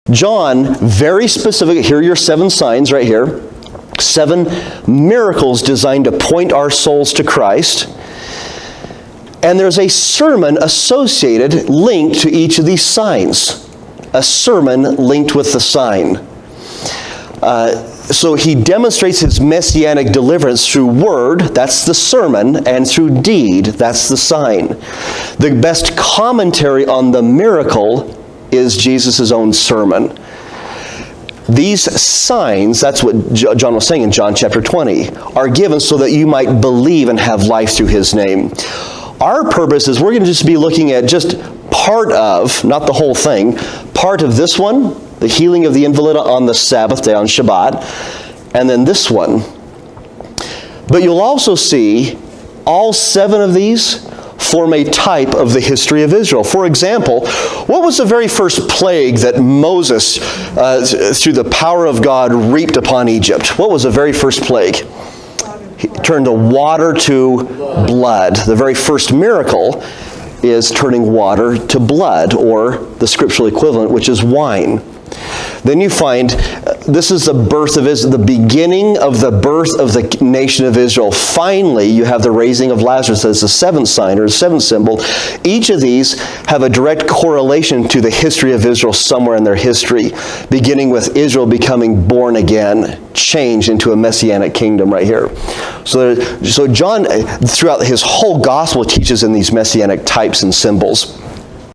John, very specific, here are your 7 signs right here. 7 miracles designed to point our souls to Christ. And there's a sermon associated, linked to each of these signs. A sermon linked with the sign. So he demonstrates his messianic deliverance through word, that's the sermon, and through deed, that's the sign. The best commentary on the miracle is Jesus' own sermon. These signs, that's what John was saying in John chapter 20, are given so that you might believe and have life through his name. Our purpose is we're going to just be looking at just part of, not the whole thing, part of this one, the healing of the invalid on the Sabbath day, on Shabbat, and then this one. But you'll also see all 7 of these form a type of the history of Israel. For example, what was the very first plague that Moses, through the power of God, reaped upon Egypt? What was the very first plague? He turned the water to blood. The very first miracle is turning water to blood, or the scriptural equivalent, which is wine. Then you find this is the birth of Israel, the beginning of the birth of the nation of Israel. Finally, you have the raising of Lazarus as the 7th sign, or the 7th symbol. Each of these have a direct correlation to the history of Israel somewhere in their history, beginning with Israel becoming born again, changed into a messianic kingdom right here. So John, throughout his whole gospel, teaches in these messianic types and symbols.